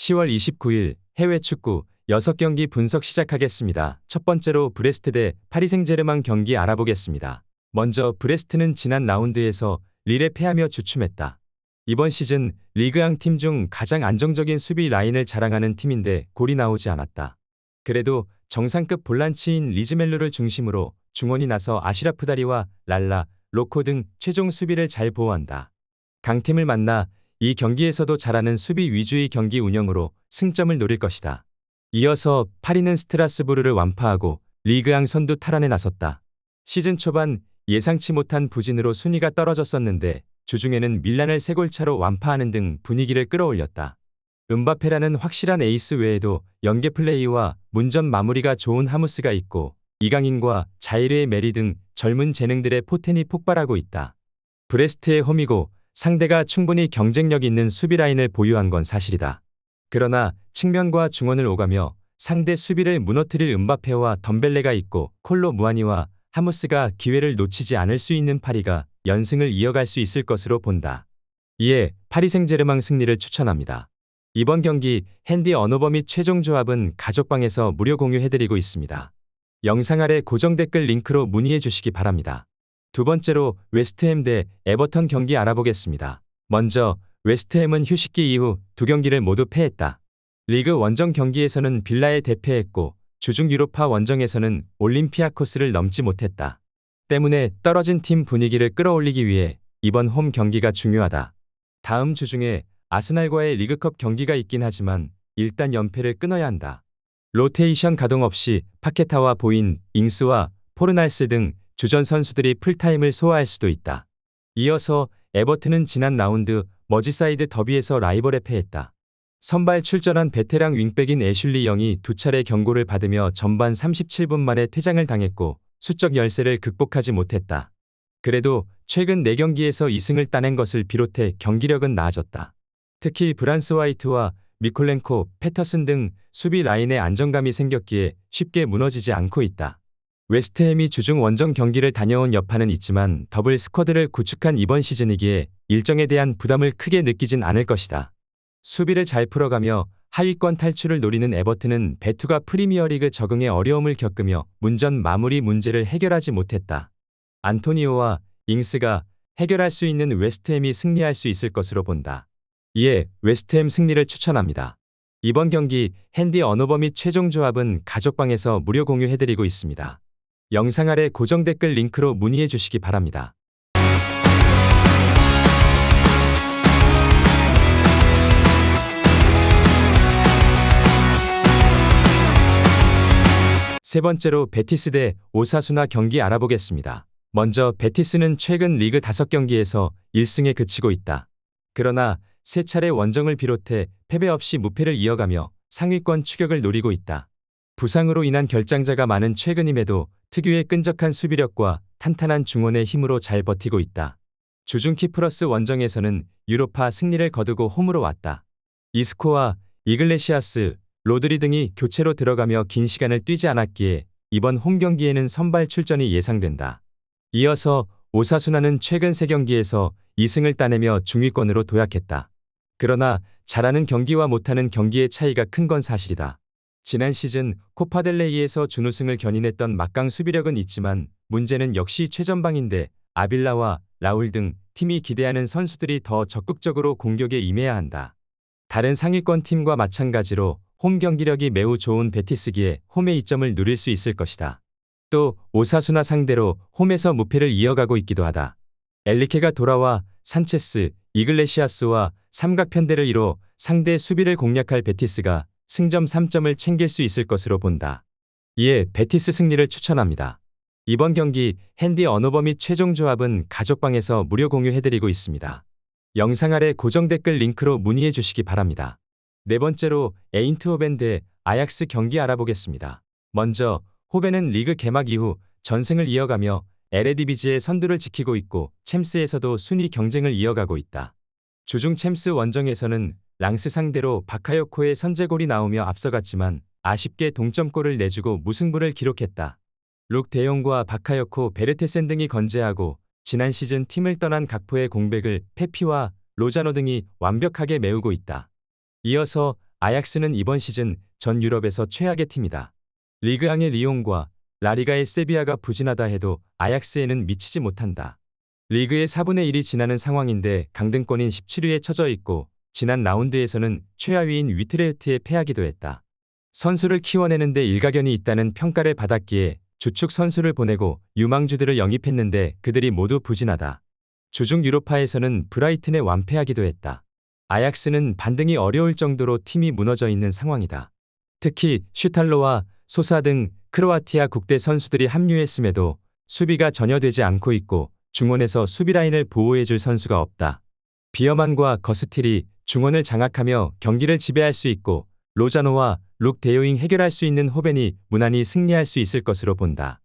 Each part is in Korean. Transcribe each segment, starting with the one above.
10월 29일 해외 축구 6경기 분석 시작하겠습니다. 첫 번째로 브레스트 대 파리 생제르맹 경기 알아보겠습니다. 먼저 브레스트는 지난 라운드에서 릴에 패하며 주춤했다. 이번 시즌 리그앙 팀 중 가장 안정적인 수비 라인을 자랑하는 팀인데 골이 나오지 않았다. 그래도 정상급 볼란치인 리즈멜로를 중심으로 중원이 나서 아시라프 다리와 랄라, 로코 등 최종 수비를 잘 보호한다. 강팀을 만나 이 경기에서도 잘하는 수비 위주의 경기 운영으로 승점을 노릴 것이다. 이어서 파리는 스트라스부르를 완파하고 리그앙 선두 탈환에 나섰다. 시즌 초반 예상치 못한 부진으로 순위가 떨어졌었는데 주중에는 밀란을 3골 차로 완파하는 등 분위기를 끌어올렸다. 음바페라는 확실한 에이스 외에도 연계 플레이와 문전 마무리가 좋은 하무스가 있고 이강인과 자이르의 메리 등 젊은 재능들의 포텐이 폭발하고 있다. 브레스트의 홈이고 상대가 충분히 경쟁력 있는 수비 라인을 보유한 건 사실이다. 그러나 측면과 중원을 오가며 상대 수비를 무너뜨릴 음바페와 덤벨레가 있고 콜로 무아니와 하무스가 기회를 놓치지 않을 수 있는 파리가 연승을 이어갈 수 있을 것으로 본다. 이에 파리 생제르맹 승리를 추천합니다. 이번 경기 핸디 언어버 및 최종 조합은 가족방에서 무료 공유해드리고 있습니다. 영상 아래 고정 댓글 링크로 문의해 주시기 바랍니다. 두 번째로 웨스트햄 대 에버턴 경기 알아보겠습니다. 먼저 웨스트햄은 휴식기 이후 2경기를 모두 패했다. 리그 원정 경기에서는 빌라에 대패했고 주중 유로파 원정에서는 올림피아코스를 넘지 못했다. 때문에 떨어진 팀 분위기를 끌어올리기 위해 이번 홈 경기가 중요하다. 다음 주 중에 아스날과의 리그컵 경기가 있긴 하지만 일단 연패를 끊어야 한다. 로테이션 가동 없이 파케타와 보인, 잉스와 포르날스 등 주전 선수들이 풀타임을 소화할 수도 있다. 이어서 에버튼은 지난 라운드 머지사이드 더비에서 라이벌에 패했다. 선발 출전한 베테랑 윙백인 애슐리 영이 2차례 경고를 받으며 전반 37분 만에 퇴장을 당했고 수적 열세를 극복하지 못했다. 그래도 최근 4경기에서 2승을 따낸 것을 비롯해 경기력은 나아졌다. 특히 브란스 화이트와 미콜렌코, 패터슨 등 수비 라인에 안정감이 생겼기에 쉽게 무너지지 않고 있다. 웨스트햄이 주중 원정 경기를 다녀온 여파는 있지만 더블 스쿼드를 구축한 이번 시즌이기에 일정에 대한 부담을 크게 느끼진 않을 것이다. 수비를 잘 풀어가며 하위권 탈출을 노리는 에버튼은 베투가 프리미어리그 적응에 어려움을 겪으며 문전 마무리 문제를 해결하지 못했다. 안토니오와 잉스가 해결할 수 있는 웨스트햄이 승리할 수 있을 것으로 본다. 이에 웨스트햄 승리를 추천합니다. 이번 경기 핸디 언어버 및 최종 조합은 가족방에서 무료 공유해드리고 있습니다. 영상 아래 고정 댓글 링크로 문의해 주시기 바랍니다. 세 번째로 베티스 대 오사수나 경기 알아보겠습니다. 먼저 베티스는 최근 리그 5경기에서 1승에 그치고 있다. 그러나 3차례 원정을 비롯해 패배 없이 무패를 이어가며 상위권 추격을 노리고 있다. 부상으로 인한 결장자가 많은 최근임에도 특유의 끈적한 수비력과 탄탄한 중원의 힘으로 잘 버티고 있다. 주중 키프러스 원정에서는 유로파 승리를 거두고 홈으로 왔다. 이스코와 이글레시아스, 로드리 등이 교체로 들어가며 긴 시간을 뛰지 않았기에 이번 홈 경기에는 선발 출전이 예상된다. 이어서 오사수나는 최근 3경기에서 2승을 따내며 중위권으로 도약했다. 그러나 잘하는 경기와 못하는 경기의 차이가 큰 건 사실이다. 지난 시즌 코파델레이에서 준우승을 견인했던 막강 수비력은 있지만 문제는 역시 최전방인데 아빌라와 라울 등 팀이 기대하는 선수들이 더 적극적으로 공격에 임해야 한다. 다른 상위권 팀과 마찬가지로 홈 경기력이 매우 좋은 베티스기에 홈의 이점을 누릴 수 있을 것이다. 또 오사수나 상대로 홈에서 무패를 이어가고 있기도 하다. 엘리케가 돌아와 산체스, 이글레시아스와 삼각편대를 이뤄 상대 수비를 공략할 베티스가 승점 3점을 챙길 수 있을 것으로 본다. 이에 베티스 승리를 추천합니다. 이번 경기 핸디 언어버 및 최종 조합은 가족방에서 무료 공유해드리고 있습니다. 영상 아래 고정 댓글 링크로 문의해 주시기 바랍니다. 네 번째로 에인트호벤 대 아약스 경기 알아보겠습니다. 먼저 호벤은 리그 개막 이후 전승을 이어가며 에레디비지의 선두를 지키고 있고 챔스에서도 순위 경쟁을 이어가고 있다. 주중 챔스 원정에서는 랑스 상대로 바카요코의 선제골이 나오며 앞서갔지만 아쉽게 동점골을 내주고 무승부를 기록했다. 룩 데용과 바카요코, 베르테센 등이 건재하고 지난 시즌 팀을 떠난 각포의 공백을 페피와 로자노 등이 완벽하게 메우고 있다. 이어서 아약스는 이번 시즌 전 유럽에서 최악의 팀이다. 리그앙의 리옹과 라리가의 세비야가 부진하다 해도 아약스에는 미치지 못한다. 리그의 4분의 1이 지나는 상황인데 강등권인 17위에 처져 있고 지난 라운드에서는 최하위인 위트레흐트에 패하기도 했다. 선수를 키워내는데 일가견이 있다는 평가를 받았기에 주축 선수를 보내고 유망주들을 영입했는데 그들이 모두 부진하다. 주중 유로파에서는 브라이튼에 완패하기도 했다. 아약스는 반등이 어려울 정도로 팀이 무너져 있는 상황이다. 특히 슈탈로와 소사 등 크로아티아 국대 선수들이 합류했음에도 수비가 전혀 되지 않고 있고 중원에서 수비 라인을 보호해줄 선수가 없다. 비어만과 거스틸이 중원을 장악하며 경기를 지배할 수 있고 로자노와 룩 데요잉 해결할 수 있는 호벤이 무난히 승리할 수 있을 것으로 본다.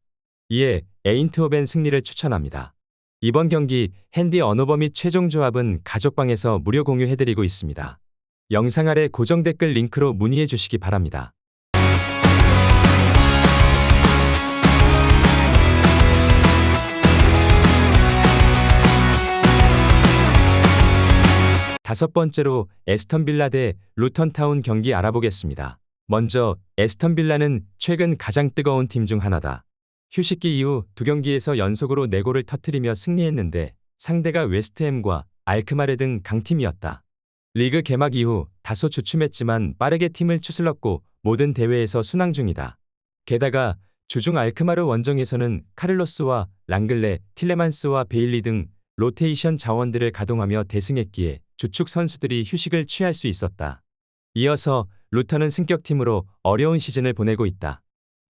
이에 에인트호벤 승리를 추천합니다. 이번 경기 핸디 언어버 및 최종 조합은 가족방에서 무료 공유해드리고 있습니다. 영상 아래 고정 댓글 링크로 문의해 주시기 바랍니다. 다섯 번째로 에스턴 빌라 대 루턴타운 경기 알아보겠습니다. 먼저 에스턴 빌라는 최근 가장 뜨거운 팀 중 하나다. 휴식기 이후 두 경기에서 연속으로 4골을 터뜨리며 승리했는데 상대가 웨스트햄과 알크마르 등 강팀이었다. 리그 개막 이후 다소 주춤했지만 빠르게 팀을 추슬렀고 모든 대회에서 순항 중이다. 게다가 주중 알크마르 원정에서는 카를로스와 랑글레, 틸레만스와 베일리 등 로테이션 자원들을 가동하며 대승했기에 주축 선수들이 휴식을 취할 수 있었다. 이어서 루턴은 승격팀으로 어려운 시즌을 보내고 있다.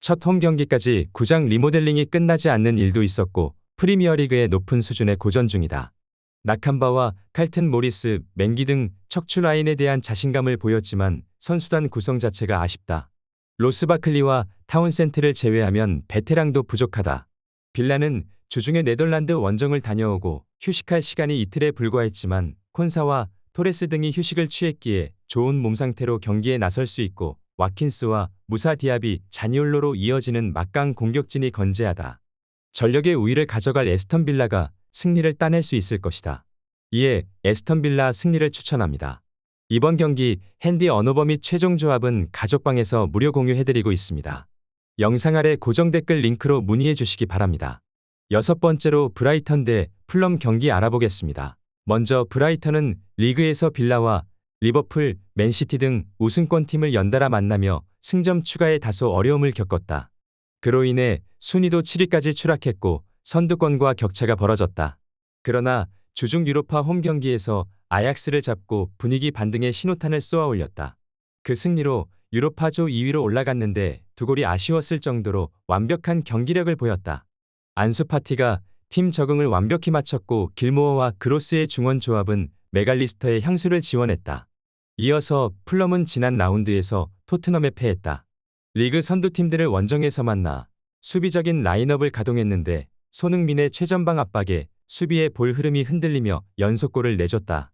첫 홈 경기까지 구장 리모델링이 끝나지 않는 일도 있었고 프리미어리그의 높은 수준의 고전 중이다. 나캄바와 칼튼 모리스, 맹기 등 척추 라인에 대한 자신감을 보였지만 선수단 구성 자체가 아쉽다. 로스 바클리와 타운센트를 제외하면 베테랑도 부족하다. 빌라는 주중에 네덜란드 원정을 다녀오고 휴식할 시간이 이틀에 불과했지만 콘사와 토레스 등이 휴식을 취했기에 좋은 몸 상태로 경기에 나설 수 있고 와킨스와 무사 디아비, 자니올로로 이어지는 막강 공격진이 건재하다. 전력의 우위를 가져갈 에스턴 빌라가 승리를 따낼 수 있을 것이다. 이에 에스턴 빌라 승리를 추천합니다. 이번 경기 핸디 언어버 및 최종 조합은 가족방에서 무료 공유해드리고 있습니다. 영상 아래 고정 댓글 링크로 문의해 주시기 바랍니다. 여섯 번째로 브라이턴 대 풀럼 경기 알아보겠습니다. 먼저 브라이턴은 리그에서 빌라와 리버풀, 맨시티 등 우승권 팀을 연달아 만나며 승점 추가에 다소 어려움을 겪었다. 그로 인해 순위도 7위까지 추락했고 선두권과 격차가 벌어졌다. 그러나 주중 유로파 홈 경기에서 아약스를 잡고 분위기 반등의 신호탄을 쏘아 올렸다. 그 승리로 유로파조 2위로 올라갔는데 두 골이 아쉬웠을 정도로 완벽한 경기력을 보였다. 안수 파티가 팀 적응을 완벽히 마쳤고 길모어와 그로스의 중원 조합은 메갈리스터의 향수를 지원했다. 이어서 풀럼은 지난 라운드에서 토트넘에 패했다. 리그 선두팀들을 원정에서 만나 수비적인 라인업을 가동했는데 손흥민의 최전방 압박에 수비의 볼 흐름이 흔들리며 연속골을 내줬다.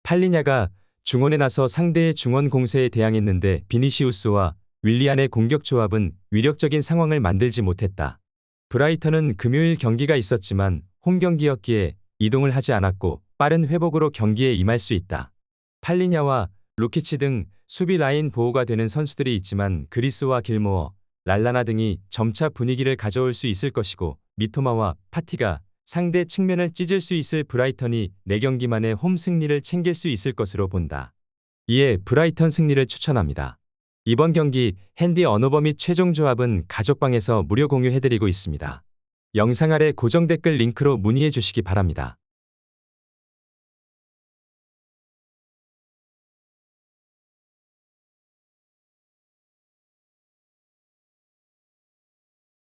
팔리냐가 중원에 나서 상대의 중원 공세에 대항했는데 비니시우스와 윌리안의 공격 조합은 위력적인 상황을 만들지 못했다. 브라이턴은 금요일 경기가 있었지만 홈 경기였기에 이동을 하지 않았고 빠른 회복으로 경기에 임할 수 있다. 팔리냐와 루키치 등 수비 라인 보호가 되는 선수들이 있지만 그리스와 길모어, 랄라나 등이 점차 분위기를 가져올 수 있을 것이고 미토마와 파티가 상대 측면을 찢을 수 있을 브라이턴이 4경기 만에 홈 승리를 챙길 수 있을 것으로 본다. 이에 브라이턴 승리를 추천합니다. 이번 경기 핸디 언어버 및 최종 조합은 가족방에서 무료 공유해드리고 있습니다. 영상 아래 고정 댓글 링크로 문의해 주시기 바랍니다.